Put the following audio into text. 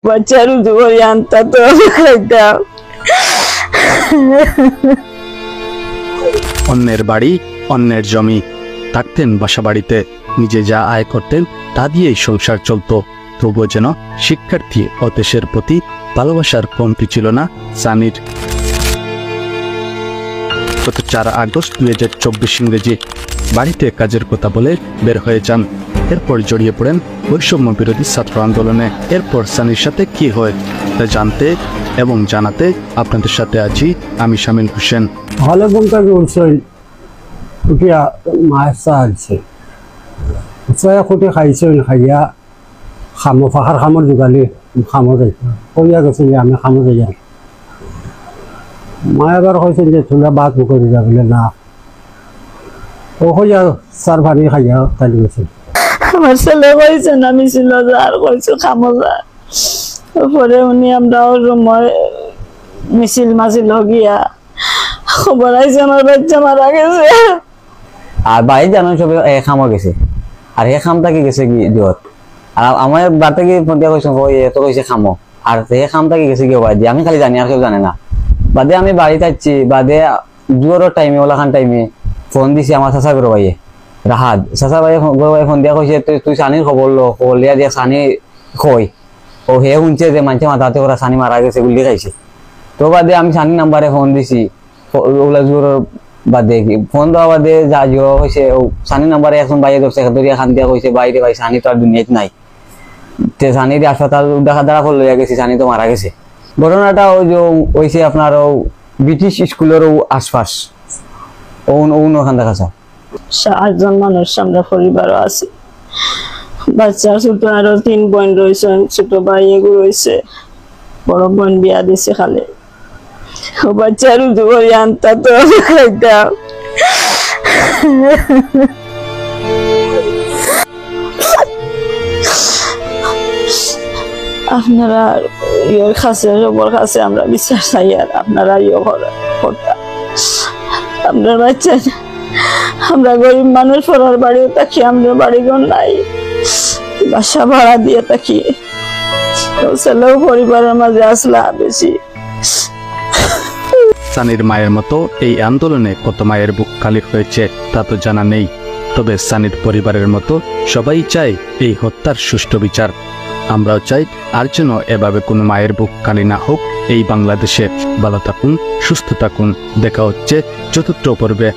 বাচ্চার দুপুরে আনতা তো খাইতাম। অন্যের বাড়ি, অন্যের জমি, থাকতেন বাসা বাড়িতে, নিজে যা আয় করতেন তা দিয়েই সংসার চলত। তবুও যেন শিক্ষার্থী ও দেশের প্রতি ভালোবাসার কমতি ছিল না সানির। গত 4 আগস্ট 2024 ইংরেজি বাড়িতে কাজের কথা বলে বের হয়ে যান। এরপর জড়িয়ে পড়েন বৈষম্য বিরোধী ছাত্র আন্দোলনে। এরপর সানির সাথে কি হয় তা জানতে এবং জানাতে আপনাদের সাথে আছি আমি শামিল হোসেন। ভালো বলতে বলছেন উঠিয়া মাছ চাইছে খুঁটি খাইছেন, খাইয়া খামো ফাঁকার খামর যোগালি খামো যাই কইয়া গেছেন যে আমি খামো যাই। মা এবার কইছেন যে তোলা বাদ করে যাবলে না, ও হইয়া চার পানি খাইয়া তালি গেছেন। আমার ছেলে কইছেন আমি ছিল আর কইছো খামো যা। তারপরে উনি আমরা রুমে মিছিল মাছিল গিয়া খবর আইছে আমার বাচ্চা মারা গেছে। আর বাড়ি জানো সবে খামো গেছে, আর হে খামটা কি গেছে কি দিওত। আর আমার বাড়িতে কি ফোন দিয়া কইছো ওই এত কইছে খামো, আর হে খামটা কি গেছে কি বাড়ি দিয়ে আমি খালি জানি আর কেউ জানে না। বাদে আমি বাড়িতে আসছি, বাদে জোরের টাইমে ওলাখান টাইমে ফোন দিছি আমার চাচা গরু ভাইয়ে রাহাত। চাচা ভাই গরু ভাই ফোন দিয়া কইছে তুই সানির খবর লো, খবর লিয়া দিয়া সানি কই ও হে শুনছে যে মানুষে মাথাতে ওরা সানি মারা গেছে গুলি খাইছে। তো বাদে আমি সানি নাম্বারে ফোন দিছি, ওগুলা জোরের বাদে ফোন দেওয়া বাদে যা জিও হয়েছে সানি নাম্বারে এখন বাইরে ধরছে দরিয়া খান দিয়া কইছে বাইরে ভাই সানি তো আর দুনিয়াতে নাই। তে সানি দিয়ে হাসপাতাল দেখা দাঁড়া করে লইয়া গেছি, সানি তো মারা গেছে। ঘটনাটা ওই যে হয়েছে আপনার ব্রিটিশ স্কুলের আশপাশ ওখান দেখা যায়। 7 মানুষ আমরা পরিবারও আছি, বাচ্চা ছোট আরো 3 বোন রয়েছে, ছোট ভাই এগুলো রয়েছে, বড় বোন বিয়া দিছে খালে। ও বাচ্চার দুপুরে আনতা তো খাইতাম। আপনারা ইয়ের কাছে সবার কাছে আমরা বিশ্বাস চাই, আর আপনারা ইয়ে করতাম। আপনার বাচ্চা আমরা গরিব মানুষ, পড়ার বাড়িও থাকি, আমরা বাড়িঘর নাই, বাসা ভাড়া দিয়ে থাকি। ছেলেও পরিবারের মাঝে আসলা বেশি। সানির মায়ের মতো এই আন্দোলনে কত মায়ের বুক খালি হয়েছে তা তো জানা নেই। তবে সানির পরিবারের মতো সবাই চায় এই হত্যার সুষ্ঠু বিচার। আমরাও চাই আর যেন এভাবে কোনো মায়ের বুক খালি না হোক এই বাংলাদেশে। ভালো থাকুন, সুস্থ থাকুন, দেখা হচ্ছে চতুর্থ পর্বে।